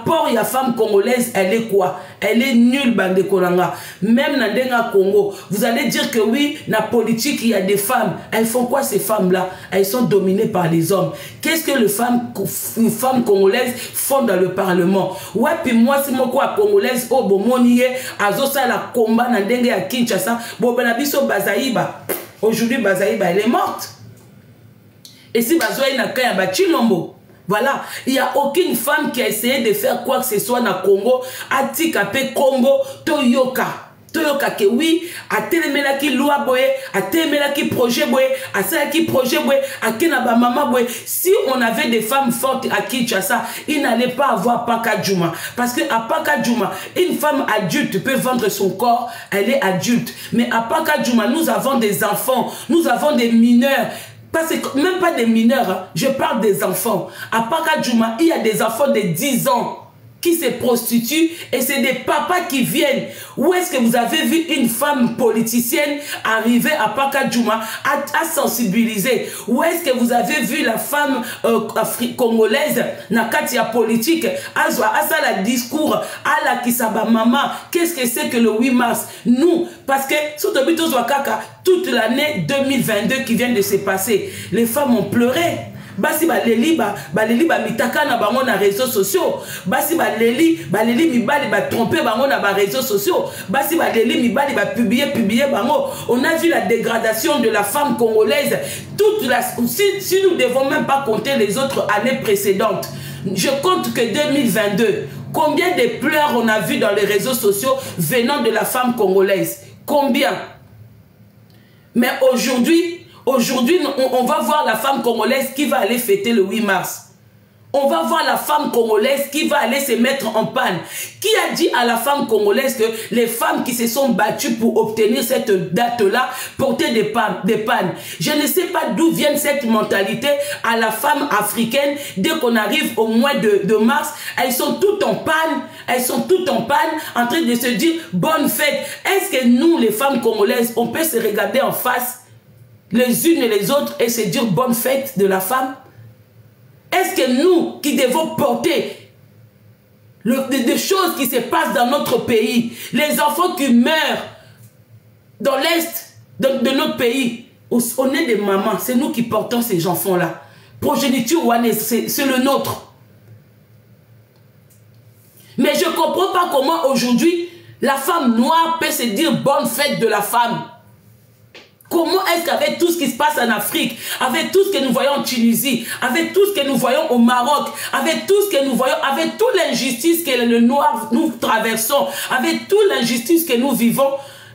rapport il y a femme congolaise, elle est quoi? Elle est nulle, bande Kolanga. Même dans le Congo, vous allez dire que oui, dans la politique, il y a des femmes. Elles font quoi ces femmes-là? Elles sont dominées par les hommes. Qu'est-ce que les femmes congolaises font dans le Parlement? Ouais, puis moi, c'est moi quoi, congolaise, oh, bon, monier, azosa la combat, dans dengue à Kinshasa, bon, ben, abisso Bazaïba. Aujourd'hui, Bazaïba, elle est morte. Et si Bazoï n'a qu'un Bachilombo. Voilà, il n'y a aucune femme qui a essayé de faire quoi que ce soit dans le Congo, Atikape Congo, Toyoka. Toyoka que oui, a téléménaki loi boye, a téléménaki projet boye, a séaki projet boye, a kenaba mama boye. Si on avait des femmes fortes à Kinshasa, il n'allait pas avoir Paka Djouma. Parce que à Paka Djouma, une femme adulte peut vendre son corps, elle est adulte. Mais à Paka Djouma, nous avons des enfants, nous avons des mineurs. Parce que même pas des mineurs, hein. Je parle des enfants. À Paka Djouma, il y a des enfants de 10 ans qui se prostituent et c'est des papas qui viennent. Où est-ce que vous avez vu une femme politicienne arriver à Paka Djouma à sensibiliser? Où est-ce que vous avez vu la femme congolaise, Nakatia politique, à ça la discours, à la Kisaba Mama, qu'est-ce que c'est que le 8 mars? Nous, parce que toute l'année 2022 qui vient de se passer, les femmes ont pleuré. Basi baleli mitaka na bango na réseaux sociaux. Basi baleli mibali ba tromper bango na ba réseaux sociaux. Basi baleli mibali ba publier bango. On a vu la dégradation de la femme congolaise. Si nous ne devons même pas compter les autres années précédentes. Je compte que 2022, combien de pleurs on a vu dans les réseaux sociaux venant de la femme congolaise? Combien? Mais aujourd'hui, on va voir la femme congolaise qui va aller fêter le 8 mars. On va voir la femme congolaise qui va aller se mettre en panne. Qui a dit à la femme congolaise que les femmes qui se sont battues pour obtenir cette date-là portaient des pannes? Je ne sais pas d'où vient cette mentalité à la femme africaine. Dès qu'on arrive au mois de mars, elles sont toutes en panne. Elles sont toutes en panne, en train de se dire bonne fête. Est-ce que nous, les femmes congolaises, on peut se regarder en face les unes et les autres et se dire bonne fête de la femme? Est-ce que nous qui devons porter des choses qui se passent dans notre pays, les enfants qui meurent dans l'est de notre pays, on est des mamans, c'est nous qui portons ces enfants-là. Progéniture, c'est le nôtre. Mais je ne comprends pas comment aujourd'hui la femme noire peut se dire bonne fête de la femme. Comment est-ce qu'avec tout ce qui se passe en Afrique, avec tout ce que nous voyons en Tunisie, avec tout ce que nous voyons au Maroc, avec tout ce que nous voyons, avec toute l'injustice que le noir nous traversons, avec toute l'injustice que nous vivons,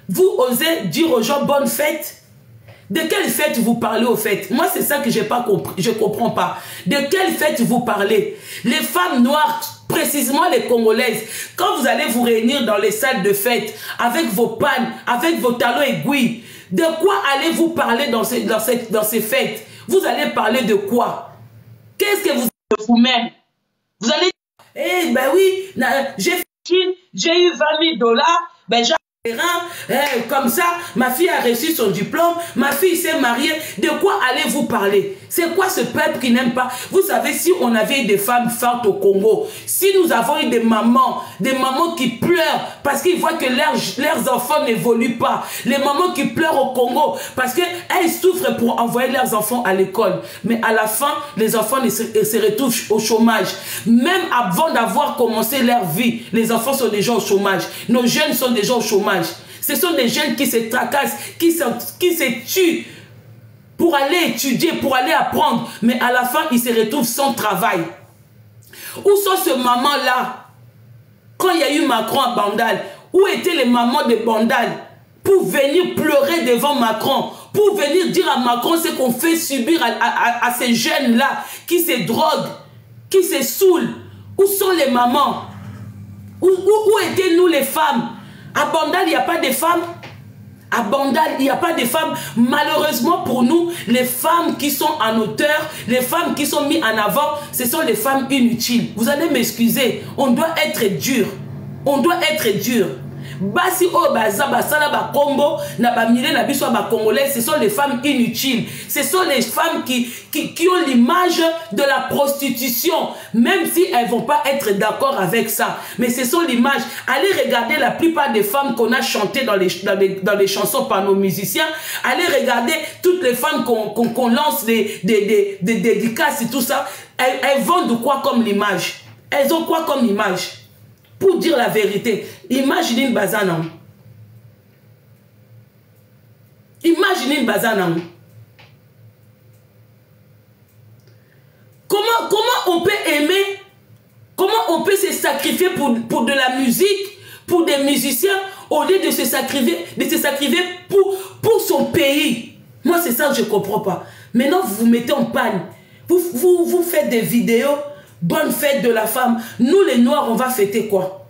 vous osez dire aux gens bonne fête? De quelle fête vous parlez au fait? Moi, c'est ça que je n'ai pas compris, je ne comprends pas. De quelle fête vous parlez? Les femmes noires, précisément les Congolaises, quand vous allez vous réunir dans les salles de fête, avec vos pannes, avec vos talons aiguilles, de quoi allez-vous parler dans ces fêtes? Vous allez parler de quoi? Qu'est-ce que vous avez vous-même? Vous allez dire, eh ben oui, j'ai eu 20 000 $, ben j'ai comme ça, ma fille a reçu son diplôme, ma fille s'est mariée. De quoi allez-vous parler? C'est quoi ce peuple qui n'aime pas? Vous savez, si on avait des femmes fortes au Congo, si nous avons eu des mamans qui pleurent parce qu'ils voient que leurs enfants n'évoluent pas, les mamans qui pleurent au Congo parce qu'elles souffrent pour envoyer leurs enfants à l'école, mais à la fin, les enfants se retrouvent au chômage. Même avant d'avoir commencé leur vie, les enfants sont déjà au chômage. Nos jeunes sont déjà au chômage. Ce sont des jeunes qui se tracassent, qui se tuent pour aller étudier, pour aller apprendre. Mais à la fin, ils se retrouvent sans travail. Où sont ces mamans-là? Quand il y a eu Macron à Bandal, où étaient les mamans de Bandal pour venir pleurer devant Macron, pour venir dire à Macron ce qu'on fait subir à ces jeunes-là qui se droguent, qui se saoulent? Où sont les mamans? Où étaient-nous les femmes? À Bandal, il n'y a pas de femmes. À Bandal, il n'y a pas de femmes. Malheureusement pour nous, les femmes qui sont en hauteur, les femmes qui sont mises en avant, ce sont les femmes inutiles. Vous allez m'excuser, on doit être dur. On doit être dur. basi o baza basala ba combo na ba milé na biso ba congolais, ce sont les femmes inutiles, ce sont les femmes qui ont l'image de la prostitution, même si elles vont pas être d'accord avec ça, mais ce sont l'image. Allez regarder la plupart des femmes qu'on a chantées dans les chansons par nos musiciens, allez regarder toutes les femmes qu'on lance des dédicaces et tout ça, elles vendent quoi comme l'image? Elles ont quoi comme image? Pour dire la vérité, imaginez une bazana. Imaginez une bazana. Comment on peut aimer, comment on peut se sacrifier pour de la musique, pour des musiciens, au lieu de se sacrifier pour son pays? Moi, c'est ça que je ne comprends pas. Maintenant, vous vous mettez en panne. Vous faites des vidéos. Bonne fête de la femme. Nous les noirs, on va fêter quoi?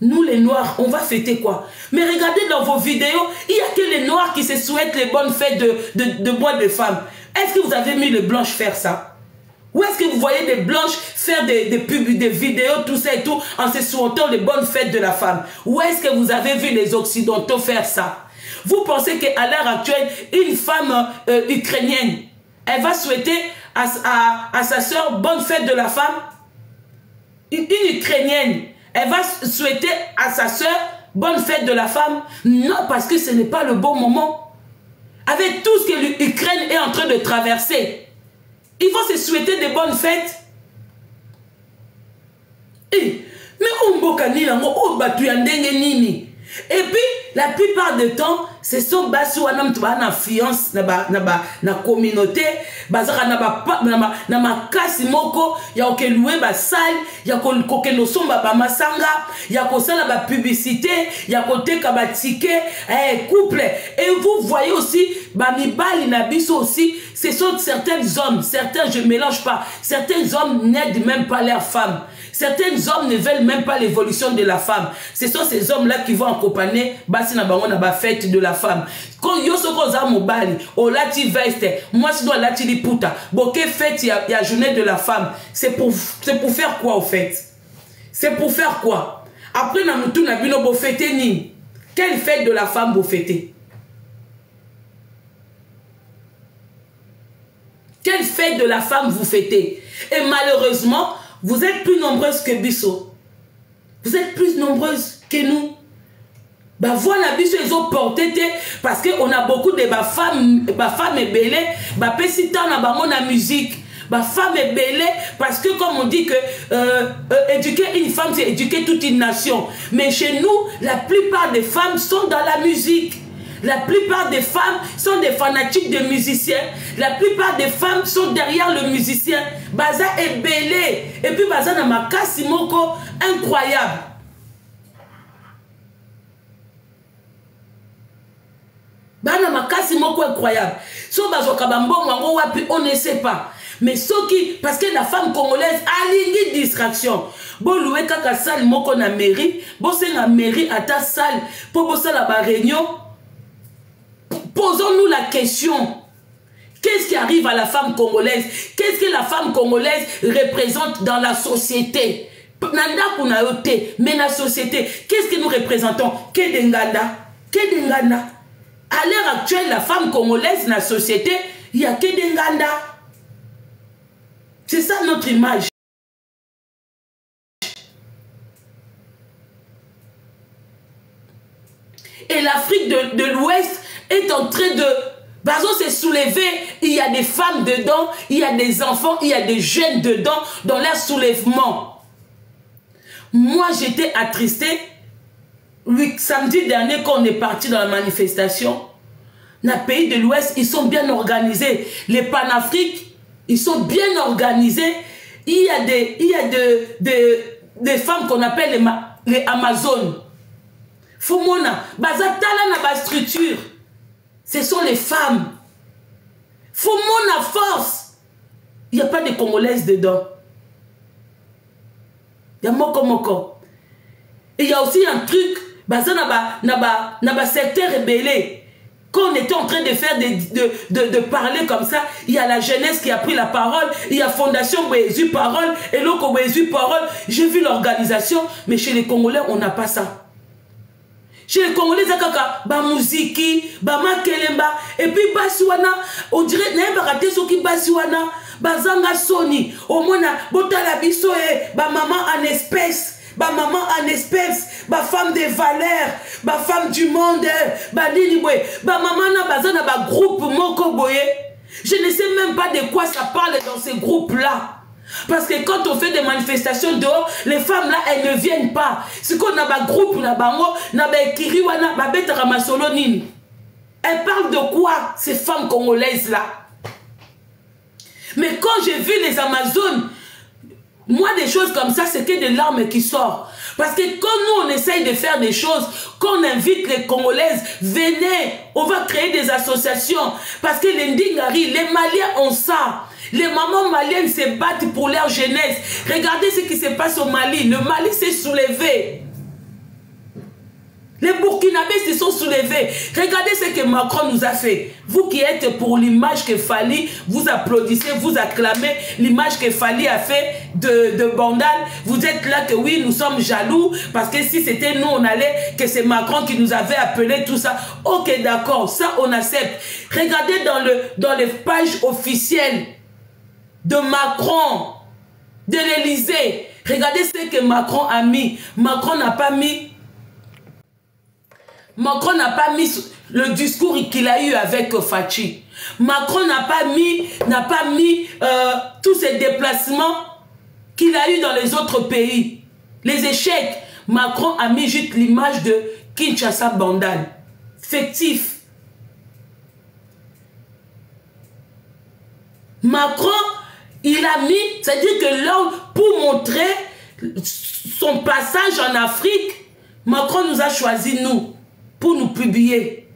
Nous les noirs, on va fêter quoi? Mais regardez dans vos vidéos, il n'y a que les noirs qui se souhaitent les bonnes fêtes de mois de femmes. Est-ce que vous avez mis les blanches faire ça? Ou est-ce que vous voyez des blanches faire des pubs, des vidéos, tout ça et tout, en se souhaitant les bonnes fêtes de la femme? Ou est-ce que vous avez vu les occidentaux faire ça? Vous pensez qu'à l'heure actuelle, une femme ukrainienne, elle va souhaiter à sa soeur bonne fête de la femme? Une Ukrainienne, elle va souhaiter à sa soeur bonne fête de la femme? Non, parce que ce n'est pas le bon moment. Avec tout ce que l'Ukraine est en train de traverser, ils vont se souhaiter des bonnes fêtes. Mais on bokani lango o batu ya ndenge nini? Et puis la plupart du temps, ce sont basu wanam tu na fiance na communauté, bazaka na makasi moko ya okeloué ba salle, ya kokelo somba ba masanga, ya kosala ba publicité, ya koteka ba ticket, couple. Et vous voyez aussi ba mibali na biso aussi, ce sont certains hommes, certains je mélange pas, certains hommes n'aident même pas leurs femmes. Certains hommes ne veulent même pas l'évolution de la femme. Ce sont ces hommes-là qui vont accompagner basi na bango na ba fête de la femme. Quand yo soko za mobali, o lati veste, moi si dois lati liputa, boke fête ya journée de la femme. C'est pour faire quoi au fait? C'est pour faire quoi? Après na mutu na bino bo fêter ni. Quelle fête de la femme vous fêtez? Quelle fête de la femme vous fêtez? Et malheureusement, vous êtes plus nombreuses que Bisso. Vous êtes plus nombreuses que nous. Bah voilà, Bisso, ils ont porté parce qu'on a beaucoup de femmes et belles, bah pésitant na bango na musique. Bah femme et belle, parce que comme on dit que éduquer une femme, c'est éduquer toute une nation. Mais chez nous, la plupart des femmes sont dans la musique. La plupart des femmes sont des fanatiques de musiciens. La plupart des femmes sont derrière le musicien. Baza est belé. Et puis Baza na makasi moko incroyable. Baza na makasi moko incroyable. So bazo kabambo mwango wapi on ne sait pas. Mais ce qui, parce que la femme congolaise a une distraction. Bon loué kaka salle moko na mairie, bon c'est la mairie à ta salle pour bosser la réunion. Posons-nous la question. Qu'est-ce qui arrive à la femme congolaise? Qu'est-ce que la femme congolaise représente dans la société? Mais la société, qu'est-ce que nous représentons? Kedenganda. À l'heure actuelle, la femme congolaise dans la société, il y a Kedenganda. C'est ça notre image. Et l'Afrique de l'Ouest est en train de... Bazo s'est soulevé, il y a des femmes dedans, il y a des enfants, il y a des jeunes dedans, dans leur soulèvement. Moi, j'étais attristée. Samedi dernier, quand on est parti dans la manifestation, dans le pays de l'Ouest, ils sont bien organisés. Les Panafriques, ils sont bien organisés. Il y a des femmes qu'on appelle les Amazones. Fumona, bazatala na ba structure. Ce sont les femmes. Fumona force. Il n'y a pas de Congolaises dedans. Il y a moko. Et il y a aussi un truc, bazana secteur rebellé. Quand on était en train de faire de parler comme ça, il y a la jeunesse qui a pris la parole, il y a Fondation Bézu Parole, et l'autre Bézu Parole. J'ai vu l'organisation, mais chez les Congolais, on n'a pas ça. Chez les Congolais, kaka ba musique, ba makelemba, et puis basiwana, on dirait n'a pas raté ce qui basiwana, bazanga soni, au moins bota la biso e, ba maman en espèce. Ba maman en espèce, ba femme de valeur, ba femme du monde, ba niniwe, ba maman na bazana ba groupe moko boye. Je ne sais même pas de quoi ça parle dans ces groupes-là. Parce que quand on fait des manifestations dehors, les femmes là, elles ne viennent pas. C'est qu'on a un groupe, na bango, na ba ekiri wana, ba beta ramasolo nini. Elles parlent de quoi, ces femmes congolaises là? Mais quand j'ai vu les Amazones, moi des choses comme ça, c'est que des larmes qui sortent. Parce que quand nous on essaye de faire des choses, quand on invite les Congolaises, venez, on va créer des associations. Parce que les Ndingari, les Maliens ont ça. Les mamans maliennes se battent pour leur jeunesse. Regardez ce qui se passe au Mali. Le Mali s'est soulevé. Les Burkinabés se sont soulevés. Regardez ce que Macron nous a fait. Vous qui êtes pour l'image que Fali, vous applaudissez, vous acclamez l'image que Fali a fait de Bandal. Vous êtes là que oui, nous sommes jaloux. Parce que si c'était nous, on allait, que c'est Macron qui nous avait appelé tout ça. Ok, d'accord, ça on accepte. Regardez dans les pages officielles de Macron, de l'Élysée. Regardez ce que Macron a mis. Macron n'a pas mis le discours qu'il a eu avec Fachi. Macron n'a pas mis tous ces déplacements qu'il a eu dans les autres pays. Les échecs. Macron a mis juste l'image de Kinshasa Bandal. Fictif. Macron, il a mis, c'est-à-dire que là, pour montrer son passage en Afrique, Macron nous a choisi, nous, pour nous publier.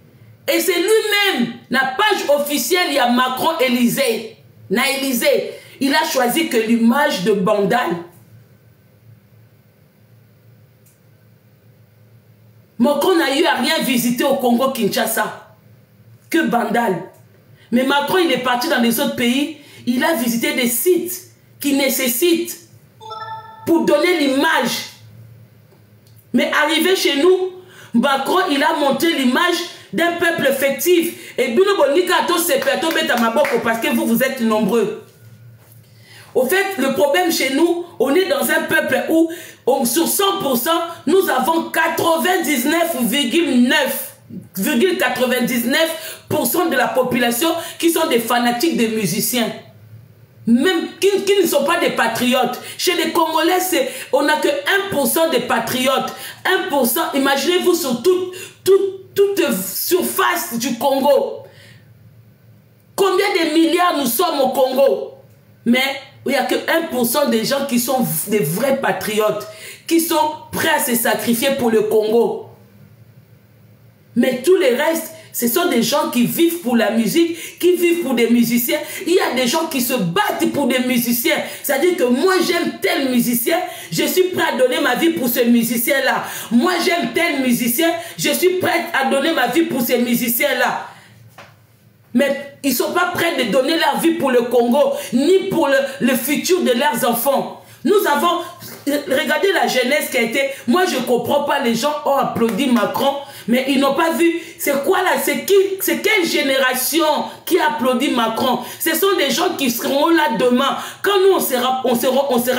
Et c'est lui-même, la page officielle, il y a Macron Élysée. Na Élysée, il a choisi que l'image de Bandal. Macron n'a eu à rien visiter au Congo-Kinshasa que Bandal. Mais Macron, il est parti dans les autres pays, il a visité des sites qui nécessitent pour donner l'image. Mais arrivé chez nous, Macron, il a montré l'image d'un peuple fictif. Et parce que vous êtes nombreux. Au fait, le problème chez nous, on est dans un peuple où, sur 100%, nous avons 99,99% de la population qui sont des fanatiques des musiciens. Même qui ne sont pas des patriotes. Chez les Congolais, on n'a que 1% des patriotes. 1%, imaginez-vous sur toute surface du Congo. Combien de milliards nous sommes au Congo? Mais il n'y a que 1% des gens qui sont des vrais patriotes, qui sont prêts à se sacrifier pour le Congo. Mais tous les restes, ce sont des gens qui vivent pour la musique, qui vivent pour des musiciens. Il y a des gens qui se battent pour des musiciens. C'est-à-dire que moi, j'aime tel musicien, je suis prêt à donner ma vie pour ce musicien-là. Moi, j'aime tel musicien, je suis prêt à donner ma vie pour ces musiciens-là. Mais ils ne sont pas prêts de donner leur vie pour le Congo, ni pour le futur de leurs enfants. Nous avons... Regardez la jeunesse qui a été... Moi, je ne comprends pas, les gens ont applaudi Macron, mais ils n'ont pas vu. C'est quoi là? C'est quelle génération qui applaudit Macron? Ce sont des gens qui seront là demain. Quand nous, on sera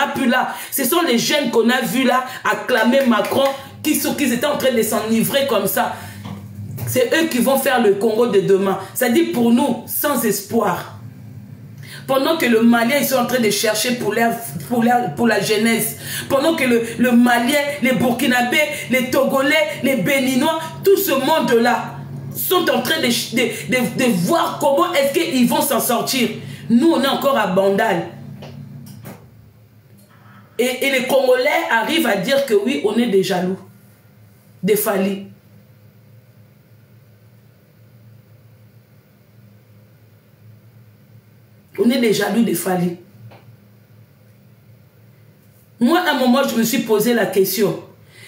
plus là. Ce sont les jeunes qu'on a vus là acclamer Macron, qui étaient en train de s'enivrer comme ça. C'est eux qui vont faire le Congo de demain. C'est-à-dire pour nous, sans espoir. Pendant que le Malien, ils sont en train de chercher pour la jeunesse. Pendant que le Malien, les Burkinabés, les Togolais, les Béninois, tout ce monde-là sont en train de voir comment est-ce qu'ils vont s'en sortir. Nous, on est encore à Bandal. Et les Congolais arrivent à dire que oui, on est des jaloux, des Fali. On est des jaloux des Fali. Moi, à un moment, je me suis posé la question.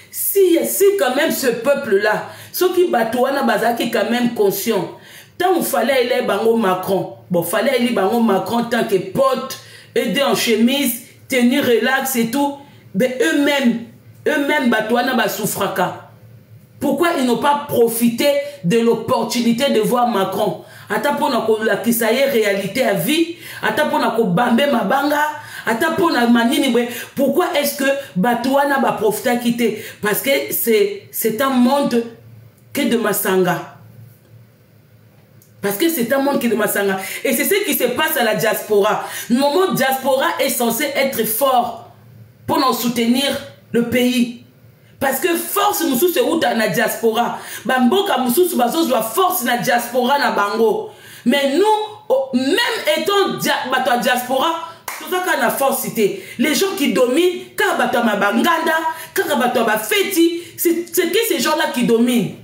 Si quand même ce peuple-là, ceux qui batouana bazaki quand même conscient, tant il fallait aller bango Macron, bon, fallait aller bango Macron tant que pote, aider en chemise, tenir relax et tout, mais eux-mêmes batouana basouffraka. Pourquoi ils n'ont pas profité de l'opportunité de voir Macron? Ata pona ko la kisaye réalité à vie, ata pona ko bambe mabanga, ata pona manini bwe. Pourquoi est-ce que Batouana va profiter à quitter? Parce que c'est un monde que de Masanga. Parce que c'est un monde qui est de Masanga. Et c'est ce qui se passe à la diaspora. Le moment diaspora est censé être fort pour nous soutenir le pays. Parce que force mususu c'est où na diaspora. Bamboka mususu bazo doit force na diaspora na bango. Mais nous, même étant diaspora, tout ça qu'on a force cité. Les gens qui dominent, quand bato mabanganda, quand bato feti, c'est que ces gens-là qui dominent.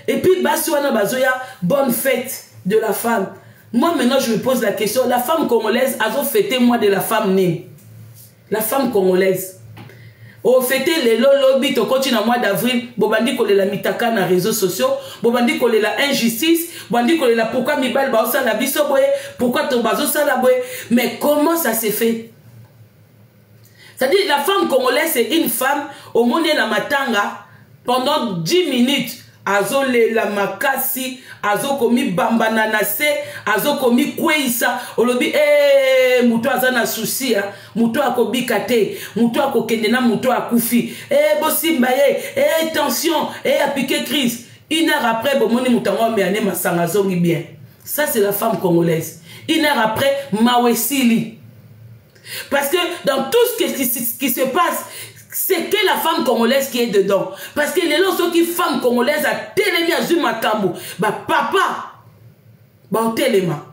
Et puis basuana bazoya, bonne fête de la femme. Moi maintenant je me pose la question, la femme congolaise a fêté moi de la femme née. La femme congolaise. Au fêté les lobby to continue en mois d'avril, bobandi ko la mitaka na réseaux sociaux, bobandi ko la injustice, bobandi ko la pourquoi mibal ba osa la biso boye, pourquoi to bazo sa la boye, mais comment ça s'est fait? C'est-à-dire la femme congolaise c'est une femme au monde na matanga pendant 10 minutes. Azo le la makasi, azo komi bambana na se, azo komi kweisa, olobi muto azana souci, muto akobika te, muto akokende na muto akufi, bosimba ye, tension, appliqué crise. Une heure après, bomoni mutango meane masanga zongi bien. Ça c'est la femme congolaise. Une heure après, mawesili. Parce que dans tout ce qui se passe, c'est que la femme congolaise qui est dedans. Parce que les gens qui femme congolaise a télémi à Zumakambo. Bah papa, bah téléma.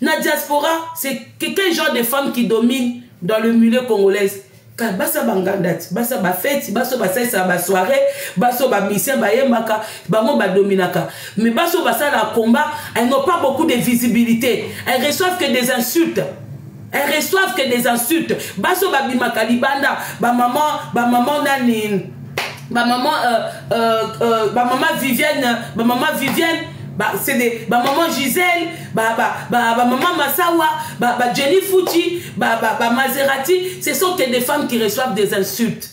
Na diaspora, c'est quel genre de femme qui domine dans le milieu congolais? Car basa bangandat, basa ba fête, basa ba ça ba soirée, basa ba mission ba yemaka, ba mo ba dominaka. Mais basa ba ça la combat, elles n'ont pas beaucoup de visibilité. Elles reçoivent que des insultes. Elles reçoivent que des insultes. Baso babima kalibanda, ba maman nani, ba maman Vivienne, c'est des maman Gisèle, maman Massawa, Jenny Fouti, Maserati, ce sont que des femmes qui reçoivent des insultes.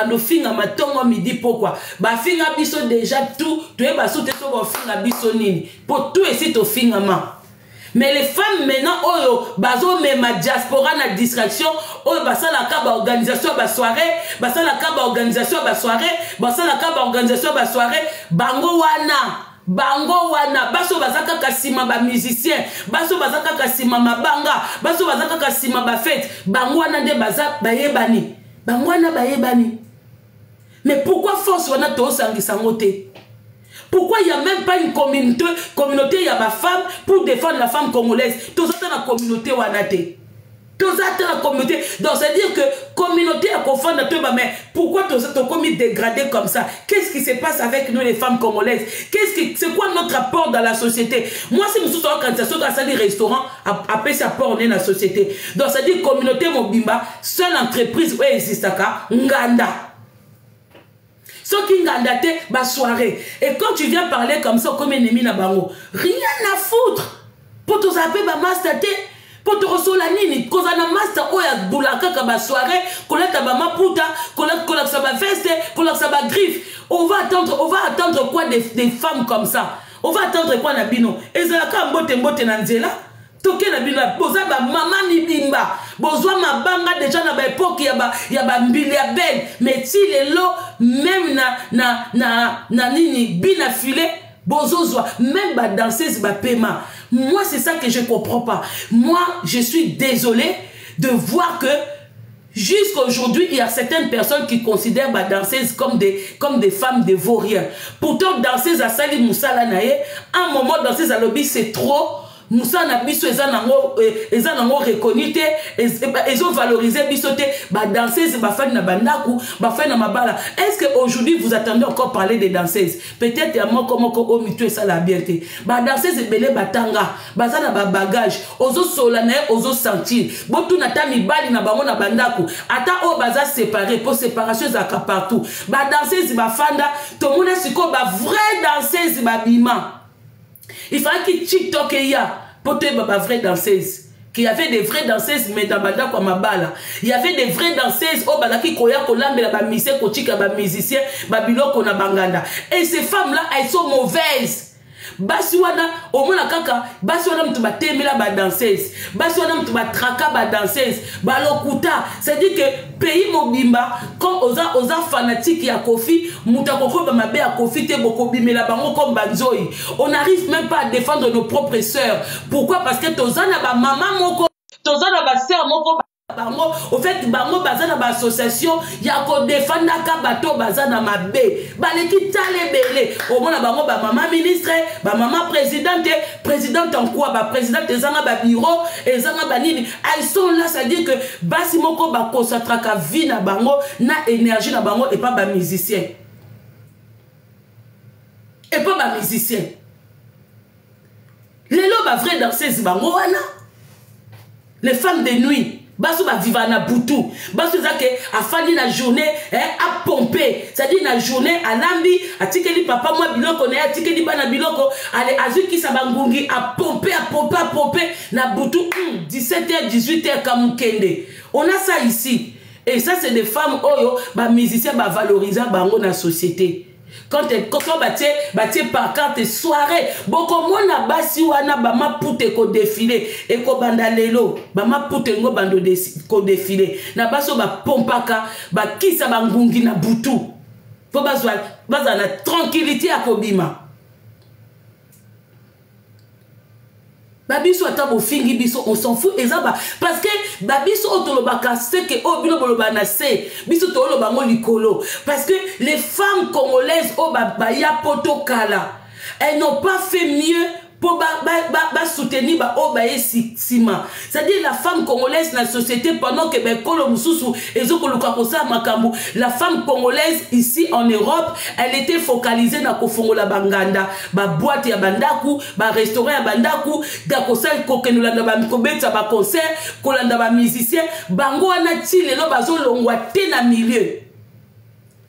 Nos filles à matongo midi pourquoi? Finga biso déjà tout, tu es baso te so finga biso nini. Pour tout et si to finga ma. Mais les femmes maintenant, oh, bazo me ma diaspora na distraction, oh, basa la kaba organisation ba soirée, basa la kaba organisation ba soirée, basa la kaba organisation ba soirée, bango wana, baso bazaka kasima ba musicien, baso bazaka kasima mabanga, baso bazaka kasima ba fête, bango wana de baza bayebani, bango wana bayebani. Mais pourquoi force wana to sangisa ngote? Pourquoi il n'y a même pas une communauté, il y a ma femme pour défendre la femme congolaise? Tout ça dans la communauté wanate. Tout ça dans la communauté. Donc c'est-à-dire que communauté a confondre tout, mais pourquoi tout ça commis dégradé comme ça? Qu'est-ce qui se passe avec nous les femmes congolaises? C'est quoi notre apport dans la société? Moi si nous sommes en organisation dans des restaurants, après ça apport dans la société. Donc c'est-à-dire communauté mobimba, seule entreprise où existe nganda. Ce qui ngandate ba soirée. Et quand tu viens parler comme ça, comme ennemi na bango, rien à foutre. Pour te zapper ba master te, pour te recevoir la nini, cause na master oya boulaka ka ba soirée, kolata ba maputa, kolata sa ba veste, kolata sa ba griffe. On va attendre quoi des femmes comme ça? On va attendre quoi na bino? Ezalaka mbote na nzela. Toké na bino boza ba mama mibimba bozwa mabanga déjà na ba époque ya ba mbili ya belle mais si les lots même na nini bina filé bozozwa même ba danseuse ba paiement. Moi c'est ça que je comprends pas. Moi je suis désolé de voir que jusqu'à aujourd'hui il y a certaines personnes qui considèrent ba danseuses comme des femmes de vauriens. Pourtant danseuse à Sali Moussala nae un moment danseuse à lobby c'est trop. Moussa na biso ezanango reconnu te, ils ont valorisé biso te, ba danseuses ba fan na bandaku, ba fan na mabala. Est-ce que aujourd'hui vous attendez encore parler des danseuses? Peut-être à moi comment ko omitu ça la bienté. Ba danseuses belé batanga, baza na ba bagage, ozo solane, ozo sentir. Botu na ta mibali na bango na bandaku, ata o baza séparé pour séparation zaka partout. Ba danseuses ba fanda, to mona siko ba vraie danseuse ba bima. Il fallait que TikTok y a pour te ma vraie danseuse. qu'il y avait des vraies danseuses, mais dans Banda kwa mabala. Il y avait des vraies danseuses, oh, balaki koya kolambe la ba mise kochika ba musicien, ba biloko na banganda. Et ces femmes-là, elles sont mauvaises. Basi wana, au moins la kaka, basi wana mtu ba temela ba danseuse, basi wana mtu ba traka ba danseuse, ba lokuta. C'est-à-dire que pays mobimba, quand oza fanatique ya Kofi, mutakoko ba mabe ya Kofi te boko bimela bango comme banzoi. On n'arrive même pas à défendre nos propres sœurs. Pourquoi? Parce que tozana ba maman moko, tozana ba sœur moko. Bango, au fait, bango bazana ba association ya ko defandaka bato bazana mabe baleki tale belé au moins bango ba maman ministre ba maman présidente en quoi ba présidente ezanga ba bureau ezanga ba nini elles sont là, ça dit que basi moko ba concentraka vie na bango na énergie na bango et pas ba musicien lelo ba vrai danseuse bango wana les femmes de nuit. Baso ba vivana butu baso zake afani na journée a pomper, c'est-à-dire na journée alambi atikeli papa moi biloko na atikeli bana biloko ale azuki sa bangungi a pomper na butu 17h 18h kamukende. On a ça ici et ça c'est des femmes oyo ba musiciens ba valoriser bango na société. Quand on bâtit par carte soirée, beaucoup mona basi wana bama pute ko défilé et ko bandalelo bama pute ngo bando ko défilé na baso ba pompaka ba kisa bangungi na butu po bazwa na tranquillité à kobima. Babiso ata bofingi biso on s'en fout ezaba parce que babiso otolobaka c'est que obilo boloba na se biso toloba ngo likolo parce que les femmes congolaises o ya poto kala elles n'ont pas fait mieux pour soutenir ba obaye sima. C'est-à-dire la femme congolaise dans la société pendant que ben kolo mususu ezokoluka kosa makambu, la femme congolaise ici en Europe, elle était focalisée na kofongola banganda, ba boîte ya bandaku, ba restaurant ya bandaku, da kosal kokenula na ba mikobetsa ba concert, kolanda ba musicien, bango wana ti lelo bazo longwa te na milieu.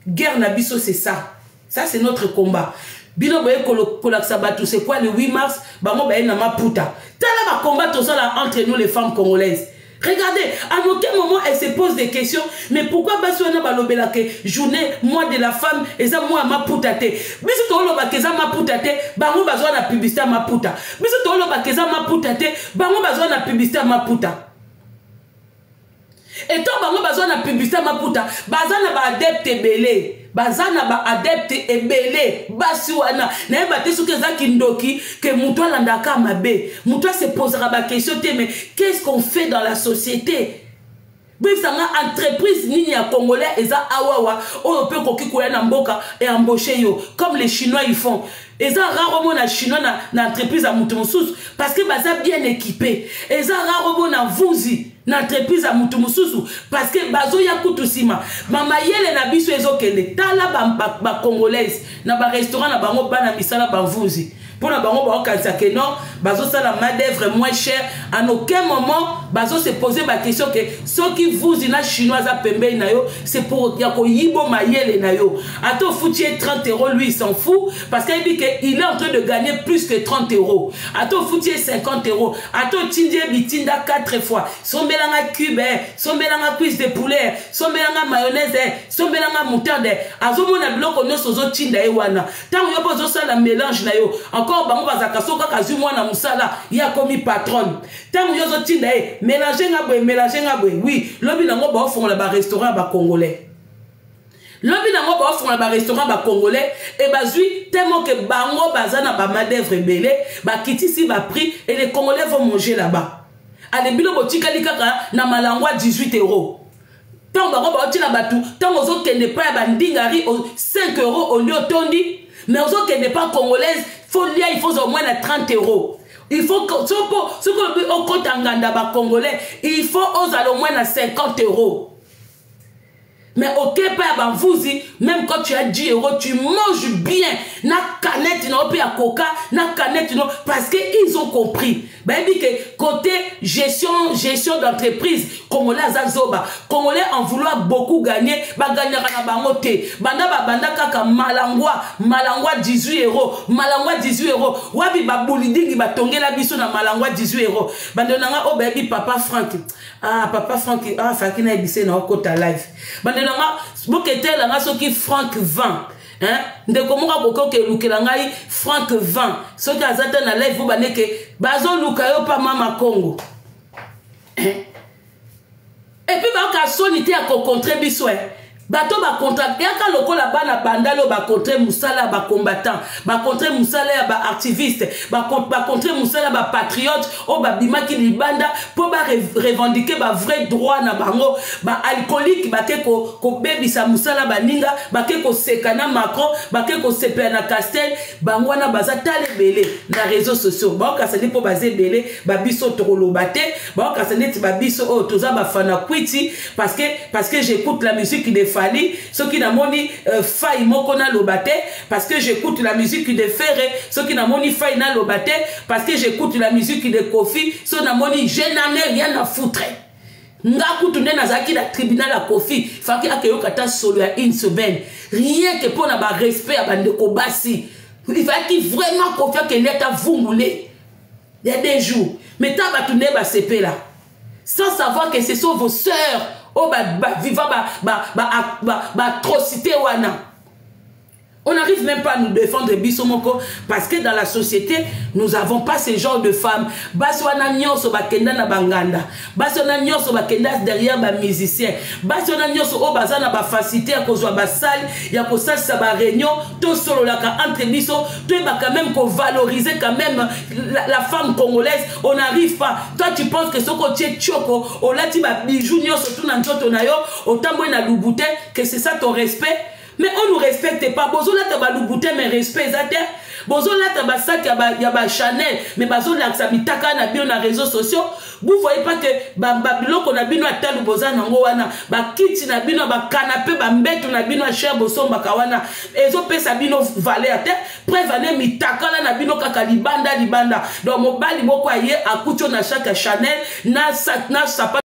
Guerre na biso c'est ça. Ça c'est notre combat. Bino boye kolaksa batu c'est quoi le 8 mars bango baye na maputa tala ba combat tosala entre nous les femmes congolaises. Regardez, à aucun moment elle se pose des questions, mais pourquoi baswana balobela ke journée mois de la femme et ça moi maputa te biso to loba ke za maputa te bango bazwa na publicité maputa biso to loba ke za maputa te bango bazwa na publicité maputa et tant bango bazwa na publicité maputa bazana ba adepte belé bazana ba adepte ebele basi wana na yeba te soki ezaki ndoki que muto alandaka mabe muto se posera ba question te mais qu'est-ce qu'on fait dans la société? Bref, ça nga entreprise nini ya congolais eza awawa oyo pe koki koya na mboka et embaucher yo comme les chinois ils font. Eza rarement na chinois na entreprise à mutu mususu parce que baza bien équipé. Eza rarement na vuzi na entreprise à mutu mususu parce que bazo ya kutu sima mama yele na biso ezokele tala ba congolaise na ba restaurant na bango bana misala ba vuzi pour na bango ba okanisa que non bazo sala main d'œuvre moins cher. En aucun moment bazo se poser la question que ceux qui vous na chinoise à pembe na yo c'est pour ya ko yibo mayele na yo ato foutier 30 €, lui il s'en fout parce qu'il dit qu'il est en train de gagner plus que 30 €. Ato foutier 50 €, ato tindie bitinda 4 fois son belanga cube son belanga cuisse de poulet son belanga mayonnaise son belanga moutarde azo mona biloko nyonso zo tinda e wana tango yo bozo sala mélange na yo encore bango bazaka soka kazu mwana musala ya komi patron tango yo zo tinda e mélanger nga boy oui lobi nango ba ofongola ba restaurant ba congolais lobi nango ba ofongola ba restaurant ba congolais et bazui tellement que bango bazana ba main-d'œuvre belé ba kitisi ba prix et les congolais vont manger là-bas ale bilo botika likaka na malangwa 18 €. Tant bango ba otina batu tant ozo kende pa ba ndingari 5 € au lieu tondi mais ozo kende pas congolaise il faut au moins 30 €. Il faut que ce que au compte en Ganda ba congolais, il faut aux au moins 50 €. Mais ok, pas vous, même quand tu as 10 €, tu manges bien. Na canette, non, puis à coca, na canette, non, parce qu'ils ont compris. Ben, dit que côté gestion d'entreprise, Congolais Azazoba, Congolais en vouloir beaucoup gagner, bah gagner à la bangote. Banda kaka malangwa 18 €, malangwa 18 €. Wabi ba bouliding, ba tongue la biso na malangwa 18 €. Banda nanga, oh baby, papa Frank. Ah, papa Frank, ah, Fakina ebissé na okota live. Banda nanga, bokete la nga soki Frank 20. Hein? Ndeko moka boko ke lukela ngai Frank 20. Soki azata na live vous baneke bazo lukayo pa mama Congo. Hein? Et puis ba ka sonité à rencontrer biso. Bato ba contracté aka lokola bana bandalo ba contre musala ba combattant, ba contre musala ba activiste, ba contre musala ba patriote, o ba bimaki libanda po ba revendiquer ba vrai droit na bango, ba alcoolique ba ke ko bebisa musala ba ninga, ba ke ko sekana Macron, ba ke ko sepena Castel, bango na baza tale belé na réseaux sociaux. Ba ka sali po bazé belé, ba biso tokolo baté, ba ka sali ti ba biso o toza ba fana kwiti parce que j'écoute la musique de Fali, ce qui n'a moni faille mokona lobate, parce que j'écoute la musique de Ferré, ce qui n'a moni faille na lobate, parce que j'écoute la musique de Kofi, ce n'a moni je n'en ai rien à foutre. Nga kutune na zaki la tribunal à Kofi, faki akeyo kata solo ya une semaine, rien que pour na ba respect à bande kobasi. Il va qu'il vraiment confiant que l'État vous moulez. Il y a des jours, mais t'as battu ba CP là, sans savoir que ce sont vos sœurs. Oh, viva, atrocité wana. On n'arrive même pas à nous défendre Bissomoko parce que dans la société, nous n'avons pas ce genre de femmes. Baswana nyonso bakenda na banganda. Baswana nyonso bakenda derrière ba musicien. Baswana nyonso o bazana ba facilité à kozwa ba salle, ya ko salsa ba réunion, to solo la ka entre biso, to ba quand même ko valoriser quand même la femme congolaise. On n'arrive pas. Toi tu penses que soko tie choko, o lati ba bijou nyonso tout na nzoto na yo, otamwe na lubute que c'est ça ton respect? Mais on ne respecte pas. Bozo la taba lubute mais respect zate. Bozo la taba sac yaba Chanel mais bazo la sabitaka na bio na réseaux sociaux. Vous voyez pas que babilo qu'on a bino atalu boza nango wana ba kiti na bino ba canapé ba mbeto na bino cher bosomba kawana ezo pesa bino valé ate prévaner mitaka la na bino kaka libanda donc mobali moko aye akucho na chaque Chanel na sac na sapa